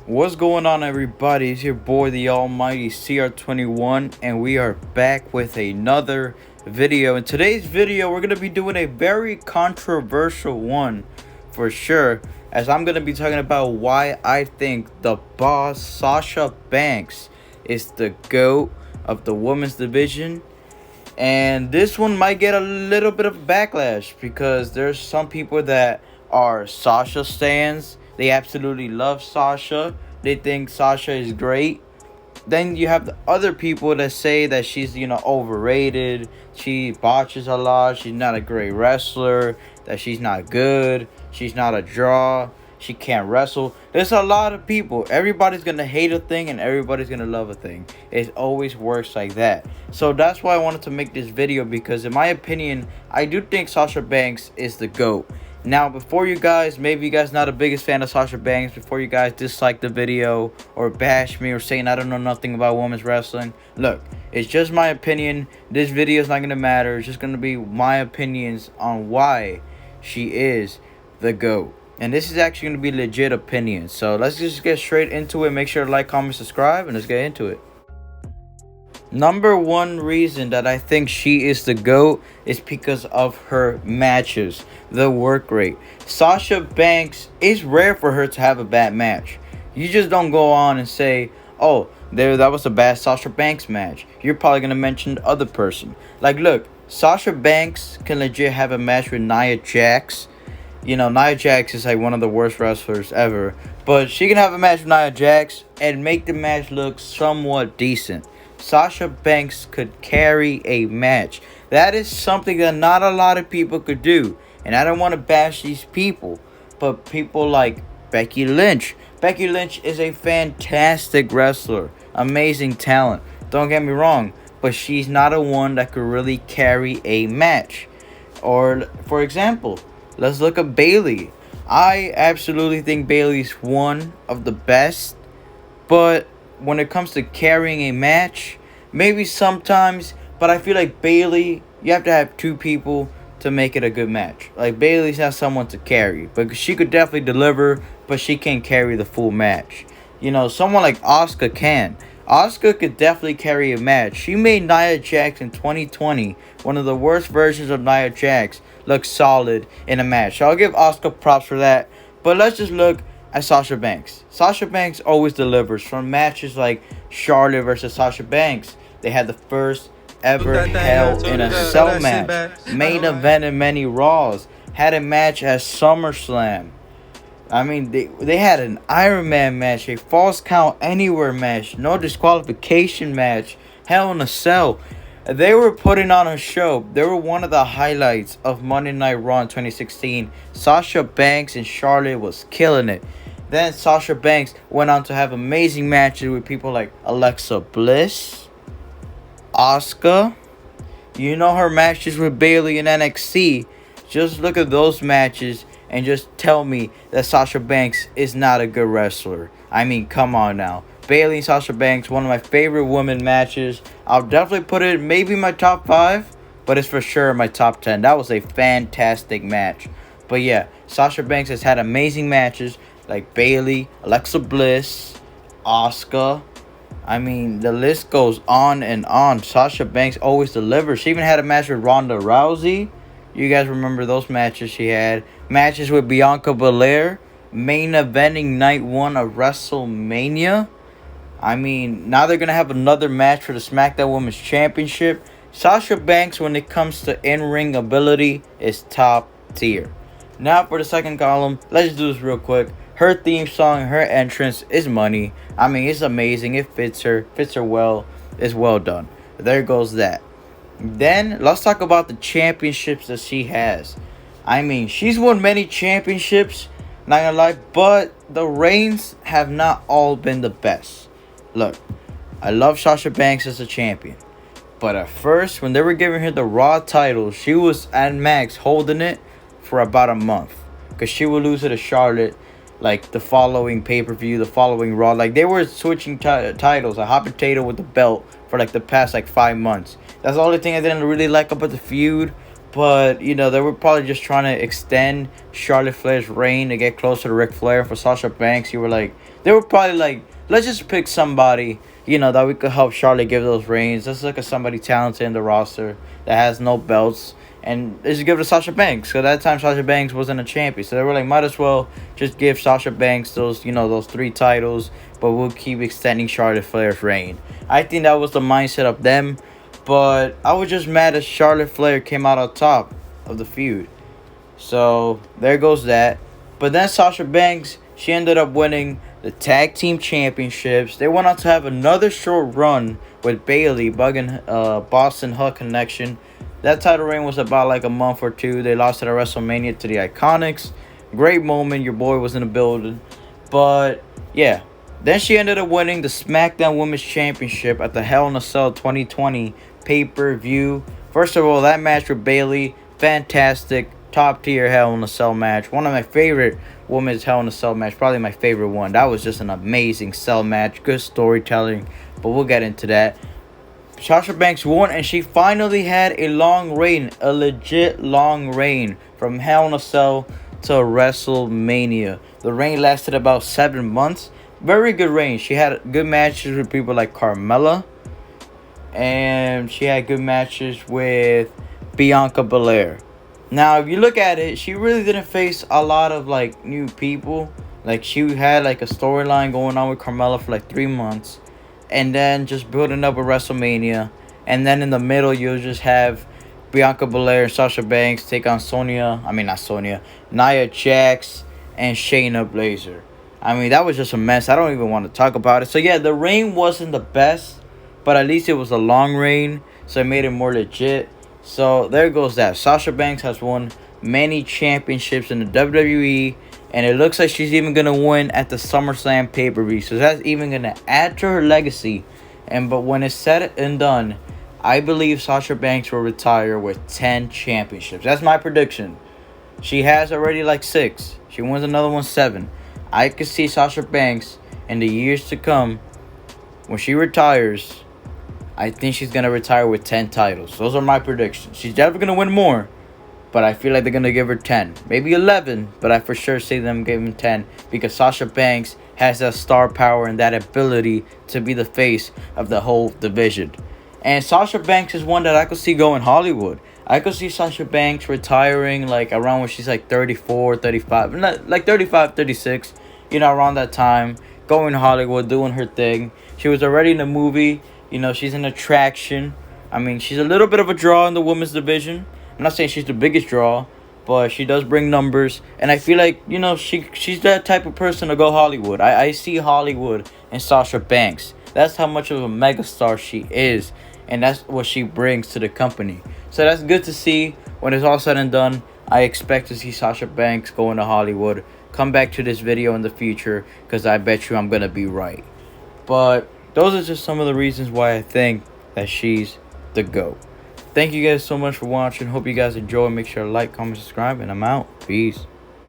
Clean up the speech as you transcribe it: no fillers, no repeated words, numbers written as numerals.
What's going on, everybody? It's your boy, the almighty CR21, and we are back with another video. In today's video, we're going to be doing a very controversial one for sure, as I'm going to be talking about why I think the boss, Sasha Banks, is the GOAT of the women's division. And this one might get a little bit of backlash because there's some people that are Sasha stans. They absolutely love Sasha. They think Sasha is great. Then you have the other people that say that she's, overrated. She botches a lot. She's not a great wrestler. That she's not good. She's not a draw. She can't wrestle. There's a lot of people. Everybody's going to hate a thing and everybody's going to love a thing. It always works like that. So that's why I wanted to make this video, because in my opinion, I do think Sasha Banks is the GOAT. Now, before you guys, maybe you guys not the biggest fan of Sasha Banks, before you guys dislike the video or bash me or saying I don't know nothing about women's wrestling, look, it's just my opinion. This video is not going to matter. It's just going to be my opinions on why she is the GOAT. And this is actually going to be legit opinions. So let's just get straight into it. Make sure to like, comment, subscribe, and let's get into it. Number one reason that I think she is the GOAT is because of her matches, the work rate. Sasha Banks, it's rare for her to have a bad match. You just don't go on and say, oh, that was a bad Sasha Banks match. You're probably going to mention the other person. Like, look, Sasha Banks can legit have a match with Nia Jax. Nia Jax is like one of the worst wrestlers ever. But she can have a match with Nia Jax and make the match look somewhat decent. Sasha Banks could carry a match. That is something that not a lot of people could do. And I don't want to bash these people, but people like Becky Lynch. Becky Lynch is a fantastic wrestler. Amazing talent. Don't get me wrong. But she's not a one that could really carry a match. Or, for example, let's look at Bayley. I absolutely think Bayley's one of the best. But when it comes to carrying a match, maybe sometimes, but I feel like Bayley, you have to have two people to make it a good match. Like, Bayley's not someone to carry, but she could definitely deliver, but she can't carry the full match. Someone like Asuka can. Asuka could definitely carry a match. She made Nia Jax in 2020, one of the worst versions of Nia Jax, look solid in a match. So I'll give Asuka props for that. But let's just look at Sasha Banks. Sasha Banks always delivers. From matches like Charlotte versus Sasha Banks, they had the first ever Hell in a Cell match, main event in many Raws, had a match at SummerSlam. I mean, they had an Iron Man match, a Falls Count Anywhere match, no disqualification match, Hell in a Cell. They were putting on a show. They were one of the highlights of Monday Night Raw in 2016. Sasha Banks and Charlotte was killing it. Then Sasha Banks went on to have amazing matches with people like Alexa Bliss, Asuka. Her matches with Bayley in NXT. Just look at those matches and just tell me that Sasha Banks is not a good wrestler. I mean, come on now. Bayley and Sasha Banks, one of my favorite women matches. I'll definitely put it maybe in my top 5, but it's for sure in my top 10. That was a fantastic match. But yeah, Sasha Banks has had amazing matches like Bayley, Alexa Bliss, Asuka. I mean, the list goes on and on. Sasha Banks always delivers. She even had a match with Ronda Rousey. You guys remember those matches she had. Matches with Bianca Belair. Main eventing night 1 of WrestleMania. I mean, now they're going to have another match for the Smackdown Women's Championship. Sasha Banks, when it comes to in-ring ability, is top tier. Now for the second column, let's do this real quick. Her theme song, her entrance is money. I mean, it's amazing. It fits her well. It's well done. There goes that. Then, let's talk about the championships that she has. I mean, she's won many championships, not gonna lie, but the reigns have not all been the best. Look, I love Sasha Banks as a champion. But at first, when they were giving her the Raw title, she was at max holding it for about a month. Because she would lose it to Charlotte, like the following pay-per-view, the following Raw. Like, they were switching titles, a hot potato with the belt, for like the past 5 months. That's the only thing I didn't really like about the feud. But, you know, they were probably just trying to extend Charlotte Flair's reign to get closer to Ric Flair. For Sasha Banks, they were probably like, let's just pick somebody, you know, that we could help Charlotte give those reigns. Let's look at somebody talented in the roster that has no belts. And let's just give it to Sasha Banks. So that time Sasha Banks wasn't a champion. So they were like, might as well just give Sasha Banks those, you know, those 3 titles. But we'll keep extending Charlotte Flair's reign. I think that was the mindset of them. But I was just mad that Charlotte Flair came out on top of the feud. So there goes that. But then Sasha Banks, she ended up winning the tag team championships. They went on to have another short run with Bayley, Boston Hug Connection. That title reign was about like a month or 2. They lost at WrestleMania to the Iconics. Great moment. Your boy was in the building. But yeah. Then she ended up winning the Smackdown Women's Championship at the Hell in a Cell 2020 pay-per-view. First of all, that match with Bayley, fantastic. Top tier Hell in a Cell match. One of my favorite women's Hell in a Cell match. Probably my favorite one. That was just an amazing cell match. Good storytelling. But we'll get into that. Sasha Banks won, and she finally had a long reign, a legit long reign from Hell in a Cell to WrestleMania. The reign lasted about 7 months. Very good reign. She had good matches with people like Carmella, and she had good matches with Bianca Belair. Now, if you look at it, she really didn't face a lot of like new people. Like, she had like a storyline going on with Carmella for like 3 months. And then just building up with WrestleMania. And then in the middle, you'll just have Bianca Belair and Sasha Banks take on Nia Jax and Shayna Baszler. I mean, that was just a mess. I don't even want to talk about it. So, yeah, the reign wasn't the best. But at least it was a long reign. So, it made it more legit. So, there goes that. Sasha Banks has won many championships in the WWE. And it looks like she's even going to win at the SummerSlam pay-per-view. So that's even going to add to her legacy. But when it's said and done, I believe Sasha Banks will retire with 10 championships. That's my prediction. She has already like 6. She wins another one, 7. I could see Sasha Banks in the years to come, when she retires, I think she's going to retire with 10 titles. Those are my predictions. She's definitely going to win more. But I feel like they're going to give her 10. Maybe 11. But I for sure see them giving 10. Because Sasha Banks has that star power and that ability to be the face of the whole division. And Sasha Banks is one that I could see going Hollywood. I could see Sasha Banks retiring like around when she's like 34, 35. Like 35, 36. You know, around that time. Going to Hollywood, doing her thing. She was already in the movie. You know, she's an attraction. I mean, she's a little bit of a draw in the women's division. I'm not saying she's the biggest draw, but she does bring numbers. And I feel like, you know, she's that type of person to go Hollywood. I see Hollywood in Sasha Banks. That's how much of a megastar she is. And that's what she brings to the company. So that's good to see. When it's all said and done, I expect to see Sasha Banks going to Hollywood. Come back to this video in the future, because I bet you I'm going to be right. But those are just some of the reasons why I think that she's the GOAT. Thank you guys so much for watching. Hope you guys enjoy. Make sure to like, comment, subscribe, and I'm out. Peace.